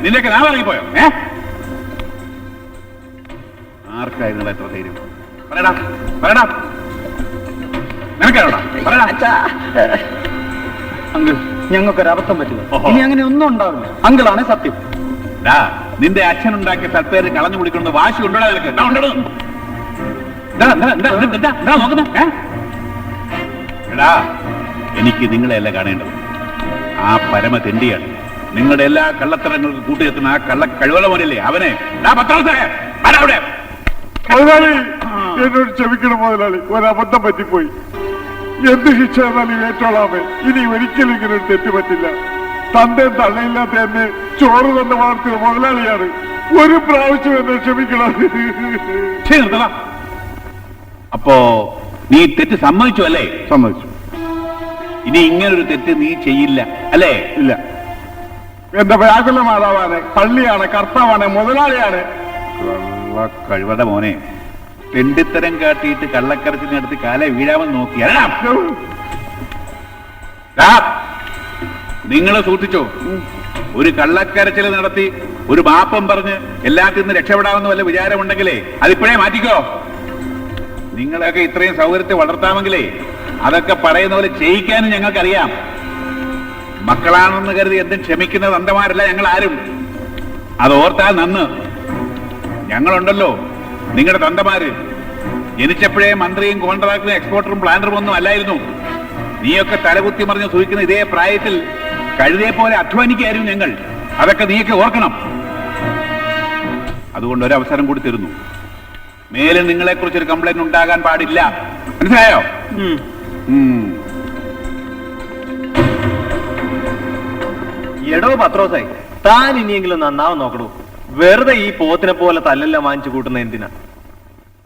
നിന്നെയൊക്കെ ഞാൻ ഇറങ്ങിപ്പോയോ? ആർക്കായിരുന്നു എത്ര ധൈര്യം? പറയടാ പറയടാ, നിനക്കാരോടാ പറയടാ. അങ്കിൾ, ഞങ്ങൾക്കൊരബദ്ധം പറ്റില്ല. ഇനി അങ്ങനെ ഒന്നും ഉണ്ടാവില്ല. അങ്കിളാണ് സത്യം. നിന്റെ അച്ഛൻ ഉണ്ടാക്കിയ സൽപ്പേര് കളഞ്ഞു കുടിക്കൊണ്ട് വാശി കൊണ്ടോടാ നിനക്ക്. എടാ, എനിക്ക് നിങ്ങളെയല്ല കാണേണ്ടത്, ആ പരമ തെണ്ടിയാണ്. നിങ്ങളുടെ എല്ലാ കള്ളത്തരങ്ങൾക്ക് കൂട്ടിയെത്തുന്ന ആ കള്ള കഴിവുള്ള മോനല്ലേ അവനെ. മുതലാളി, എന്നോട് ക്ഷമിക്കണം മുതലാളി, ഒരബദ്ധം പറ്റിപ്പോയി. എന്ത് ശിക്ഷ എന്നാലും ഏറ്റോളാമേ. ഇനി ഒരിക്കലും ഇങ്ങനെ ഒരു തെറ്റ് പറ്റില്ല. തന്തയും തള്ളയില്ലാത്ത എന്നെ ചോറ് തന്നെ വളർത്തിയ മുതലാളിയാണ്. ഒരു പ്രാവശ്യം എന്നെ ക്ഷമിക്കണം. അപ്പോ നീ തെറ്റ് സമ്മതിച്ചു അല്ലേ? സമ്മതിച്ചു. ഇനി ഇങ്ങനൊരു തെറ്റ് നീ ചെയ്യില്ല അല്ലേ? ഇല്ല. എന്റെ വ്യാകുല മാതാവാണ്, പള്ളിയാണ്, കർത്താവാണ്, മുതലാളിയാണ്. കഴിവട മോനെ, തെണ്ടിത്തരം കാട്ടിയിട്ട് കള്ളക്കരച്ചിനടുത്ത് കാലെ വീഴാമെന്ന് നോക്കിയാ. നിങ്ങളെ സൂക്ഷിച്ചോ. ഒരു കള്ളക്കരച്ചിൽ നടത്തി ഒരു പാപം പറഞ്ഞ് എല്ലാത്തിൽ നിന്ന് രക്ഷപ്പെടാമെന്ന് വല്ല വിചാരമുണ്ടെങ്കിലേ അതിപ്പോഴേ മാറ്റിക്കോ. നിങ്ങളൊക്കെ ഇത്രയും സൗകര്യത്തെ വളർത്താമെങ്കിലേ അതൊക്കെ പറയുന്ന പോലെ ചെയ്യിക്കാനും ഞങ്ങൾക്കറിയാം. മക്കളാണെന്ന് കരുതി എന്തും ക്ഷമിക്കുന്ന തന്തമാരല്ല ഞങ്ങൾ ആരും. അത് ഓർത്താൽ നന്ന്. ഞങ്ങളുണ്ടല്ലോ, നിങ്ങളുടെ തന്തമാര്. ജനിച്ചപ്പോഴേ മന്ത്രിയും കോൺട്രാക്ടറും എക്സ്പോർട്ടറും പ്ലാനറും ഒന്നും അല്ലായിരുന്നു. നീയൊക്കെ തലകുത്തി മറിഞ്ഞ് സൂചിക്കുന്ന ഇതേ പ്രായത്തിൽ കഴുതയെ പോലെ അധ്വാനിക്കായിരുന്നു ഞങ്ങൾ. അതൊക്കെ നീയൊക്കെ ഓർക്കണം. അതുകൊണ്ട് ഒരവസരം കൂടി തരുന്നു. മേലിൽ നിങ്ങളെ കുറിച്ചൊരു കംപ്ലൈന്റ് ഉണ്ടാകാൻ പാടില്ല. മനസ്സിലായോ? എടോ പത്രോസായി, താൻ ഇനിയെങ്കിലും നന്നാവും നോക്കണോ. വെറുതെ ഈ പോത്തിനെ പോലെ തല്ലെല്ലാം വാങ്ങിച്ചു കൂട്ടുന്ന എന്തിനാ?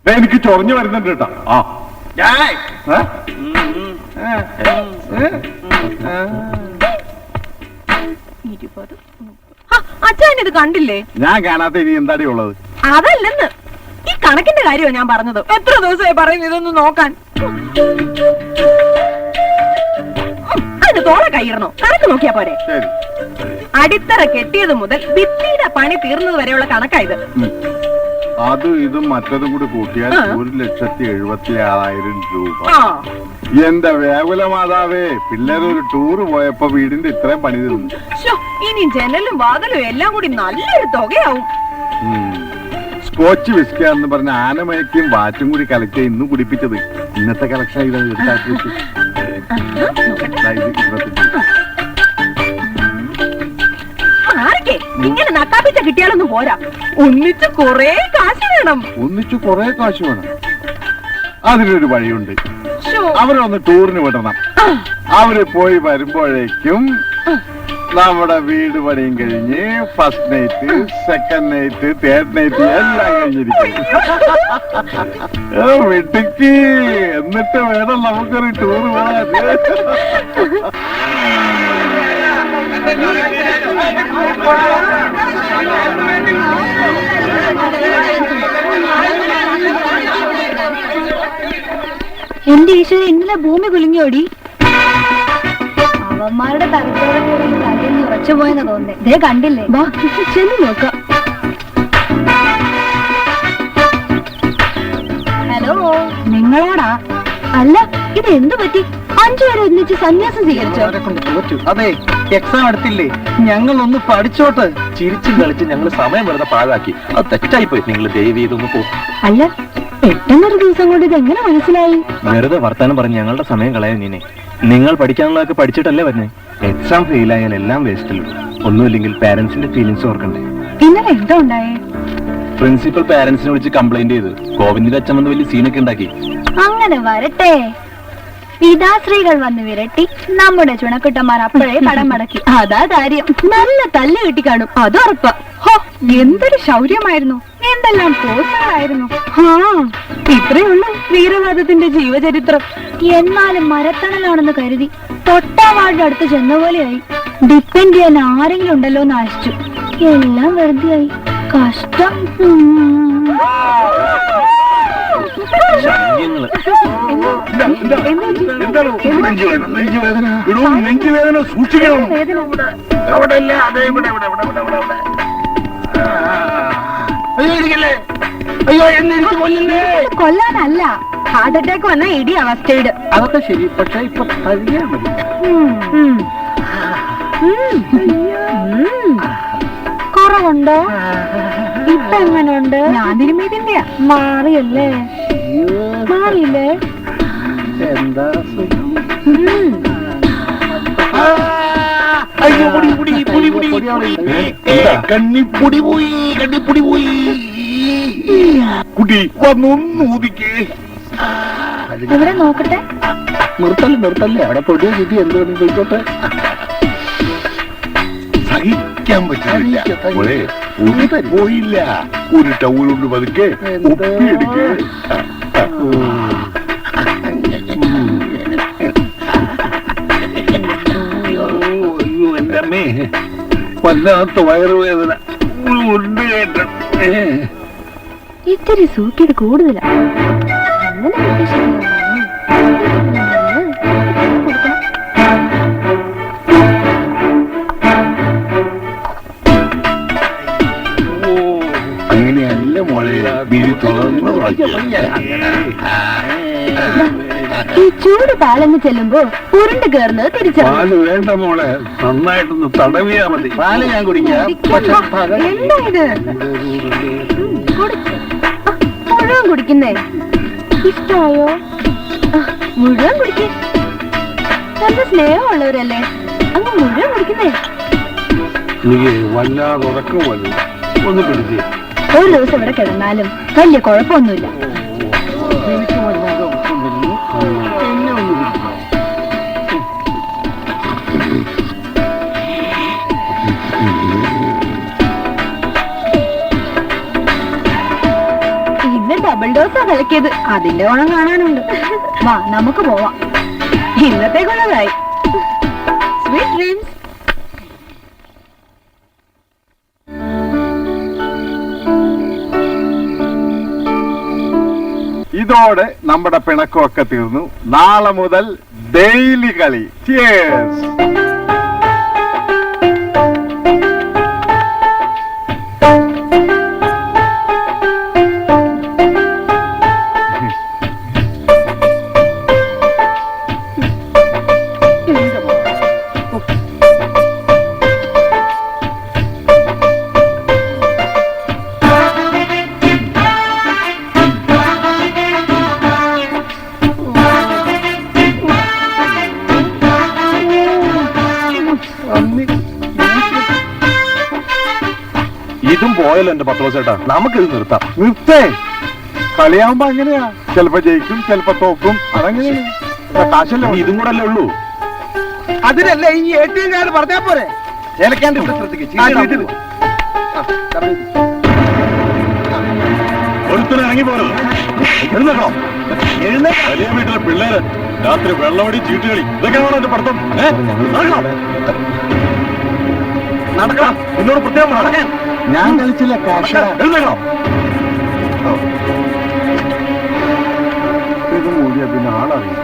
എനിക്ക് ചൊറിഞ്ഞു വരുന്നുണ്ട് കേട്ടോ. അച്ഛൻ ഇത് കണ്ടില്ലേ? ഞാൻ കാണാത്ത ഇനി എന്താടി ഉള്ളത്? അതല്ലെന്ന്, ഈ കണക്കിന്റെ കാര്യമാണ് ഞാൻ പറഞ്ഞത്. എത്ര ദിവസമായി പറയുന്നു ഇതൊന്ന് നോക്കാൻ. അതിന് തോളെ കൈയിടണോ? കണക്ക് നോക്കിയാ പോരെ? അടിത്തറ കെട്ടിയത് മുതൽ ഭിത്തിയുടെ പണി തീർന്നത് വരെയുള്ള കണക്കായത്. അതും ഇതും മറ്റതും കൂടി കൂട്ടിയാൽ 1,76,000 രൂപ. എന്റെ വ്യാകുല മാതാവേ, പിള്ളേരൊരു ടൂറ് പോയപ്പോ വീടിന്റെ ഇത്രയും പണി തീർന്നു. ഇനി ജനലും വാതിലും എല്ലാം കൂടി നല്ലൊരു തുകയാവും. സ്കോച്ച് വിസ്കാന്ന് പറഞ്ഞ ആനമയക്കും വാറ്റും കൂടി കലക്ട് ഇന്നും കുടിപ്പിച്ചത്. ഇന്നത്തെ കളക്ഷൻ ഇത് എടുത്താക്കി. ഇങ്ങനെ നക്കാപ്പിച്ച കിട്ടിയാലൊന്നും പോരാ, ഒന്നിച്ചു കൊറേ കാശ് വേണം. ഒന്നിച്ചു കൊറേ കാശ് വേണം. അതിനൊരു വഴിയുണ്ട്. അവരൊന്ന് ടൂറിന് വിടണം. അവര് പോയി വരുമ്പോഴേക്കും നമ്മുടെ വീട് പണിയും കഴിഞ്ഞ് first night, second night, third night എല്ലാം കഴിഞ്ഞിരിക്കും. വീട്ടിക്ക് എന്നിട്ട് വേണം നമുക്കൊരു ടൂർ പോകാൻ. എന്റെ ഈശ്വരൻ, ഇന്നലെ ഭൂമി കുലുങ്ങിയോടി. അവന്മാരുടെ തലത്തോടെ കാര്യം ഉറച്ചു പോയെന്ന് തോന്നേ. ദേ കണ്ടില്ലേ? വാ ചെന്ന് നോക്കാം. ഹലോ, നിങ്ങളോടാ? അല്ല, ഇത് എന്തു പറ്റി? 5 പേരെ ഒന്നിച്ച് സന്യാസം സ്വീകരിച്ചോ? അതെ, എക്സാം എടുത്തില്ലേ, ഞങ്ങൾ ഒന്ന് പഠിച്ചോട്ട്. ചിരിച്ചും കളിച്ച് ഞങ്ങൾ സമയം വെറുതെ പാഴാക്കി. അത് തെറ്റായി പോയി. നിങ്ങൾ ദയവ് ചെയ്തൊന്ന് പോ. അല്ല, പെട്ടെന്നൊരു ദിവസം കൊണ്ട് ഇത് എങ്ങനെ മനസ്സിലായി? വെറുതെ വർത്താനം പറഞ്ഞ് ഞങ്ങളുടെ സമയം കളയാൻ നീനെ. നിങ്ങൾ പഠിക്കാനുള്ളതൊക്കെ പഠിച്ചിട്ടല്ലേ വരുന്നേ. എക്സാം ഫെയിൽ ആയാൽ എല്ലാം വേസ്റ്റിലും. ഒന്നുമില്ലെങ്കിൽ പാരന്റ്സിന്റെ ഫീലിങ്സ് ഓർക്കണ്ടേ. ഇന്നലെ എന്താ ഉണ്ടായേ? പ്രിൻസിപ്പൽ പാരന്റ്സിനെ വിളിച്ച് കംപ്ലൈന്റ് ചെയ്ത് ഗോവിന്ദിന്റെ അച്ഛൻ വന്ന് വലിയ സീനൊക്കെ ഉണ്ടാക്കി. അങ്ങനെ വരട്ടെ. പിതാശ്രീകൾ വന്ന് വിരട്ടി നമ്മുടെ ചുണക്കുട്ടന്മാർ അപ്പോഴേ കടം മടക്കി. അതാ കാര്യം. നല്ല തല്ല് കിട്ടി കാണും, അത് ഉറപ്പാ. എന്തൊരു ശൗര്യമായിരുന്നു, എന്തെല്ലാം പോസ്റ്റുകളായിരുന്നു. ഇത്രയുള്ളൂ വീരവാദത്തിന്റെ ജീവചരിത്രം. എന്നാലും മരത്തണലാണെന്ന് കരുതി തൊട്ടാവാടിന്റെ അടുത്ത് ചെന്ന പോലെയായി. ഡിപ്പെൻഡ് ചെയ്യാൻ ആരെങ്കിലും ഉണ്ടല്ലോ എന്ന് ആശിച്ചു. എല്ലാം വെറുതെയായി. കഷ്ടം. കുഞ്ഞുങ്ങള്. നെഞ്ചുവേദന സൂക്ഷിക്കണം. അവിടെ അല്ല, അതെ ഇവിടെ. അയ്യോ ഇരിക്കല്ലേ, അയ്യോ എന്നെ എനിക്ക് കൊല്ലല്ലേ. കൊല്ലാനല്ല, ഹാർട്ട് അറ്റാക്ക് വന്ന ഇടി അവസ്ഥയുടെ. അതൊക്കെ ശരി, പക്ഷെ ഇപ്പൊ പതിയെ മതി. കുറവുണ്ടോ? ഇപ്പൊ എങ്ങനെയുണ്ട്? ഞാൻ തിരുമീതിന്റെ മാറിയല്ലേ? മാറിയില്ലേ? എന്താ സുഖം. അയ്യോ കണ്ണിപ്പൊടി പോയി കുട്ടി വന്നൊന്ന് ഊതിക്കേ. ഇവിടെ നോക്കട്ടെ. നിർത്തല്ലേ അവിടെ പൊടിയ കിട്ടി എന്ത് പോയിക്കോട്ടെ. സഹിക്കാൻ പറ്റില്ല, പോയില്ല. ഒരു ടൗലുണ്ട് പതുക്കെ ഒപ്പിയെടുക്കേ. എന്റെ അമ്മേ, വല്ലാത്ത വയറുവേദന ഉണ്ട് കേട്ടോ. ഇത്തിരി സൂക്കേട് കൂടുതലാ. അങ്ങനെ കിട്ടിയ ശരിയാവും. കൊടുക്കാം. അങ്ങനെയല്ല മോളെ, ബിരി തുറന്നു. ഈ ചൂട് പാലങ്ങ് ചെല്ലുമ്പോ ഉരുണ്ട് കയറുന്നത് തിരിച്ചു. പാല് വേണ്ട മോളെ, നന്നായിട്ടൊന്ന് തടവിയാ മതി. പാല് ഞാൻ കുടിക്കാം. എന്താ ഇത്? മുഴുവൻ കുടിക്കുന്നേ ഇഷ്ടായോ? മുഴുവൻ കുടിക്കേ. നല്ല സ്നേഹമുള്ളവരല്ലേ, അങ്ങ് മുഴുവൻ കുടിക്കുന്നേ. എനിക്ക് വല്ലാതെ ഉറക്കം പോലെ ഒന്ന് പിടിച്ചേ. ഒരു ദിവസം ഇവിടെ കിടന്നാലും വലിയ കുഴപ്പമൊന്നുമില്ല. എനിക്ക് വല്ലാതെ ഉറക്കം വരുന്നു. എന്നെ ഒന്ന് പിടിക്കാം. ഇന്ന് ഡബിൾ ഡോസാ കളിക്കിയത്, അതിന്റെ ഓണം കാണാനുണ്ട്. വാ നമുക്ക് പോവാം. ഇന്നത്തേക്കുള്ളതായി. Sweet dreams. ഇതോടെ നമ്മുടെ പിണക്കമൊക്കെ തീർന്നു. നാളെ മുതൽ ഡെയിലി കളി. Cheers. ഇതും പോയല്ലോ എന്റെ പത്രോസേട്ടാ. നമുക്കിത് നിർത്താം. നിർത്തേ. കളിയാവുമ്പോ അങ്ങനെയാ, ചിലപ്പോ ജയിക്കും, ചിലപ്പോ തോക്കും. അതങ്ങനെയാണ്. കാശല്ലേ ഇതും കൂടെ അല്ലേ ഉള്ളൂ. അതിനല്ലേ ഈ ATM കാർഡ് പറഞ്ഞാ പോരെ. ഏലക്കാണ്ട് ഒരുത്തരം ഇറങ്ങി പോകരുത്. എഴുന്നേക്കോ? വലിയ വീട്ടിലെ പിള്ളേര് രാത്രി വെള്ളമടി ചീട്ടുകളി, ഇതൊക്കെയാണോ എന്റെ പഠിത്തം? നടക്കണം. എന്നോട് പ്രത്യേകം നടക്കാൻ. ഞാൻ കളിച്ചില്ല, കാശ. എഴുന്നേക്കോ? ഇത് മൂടിയ പിന്നെ ആളറിയും.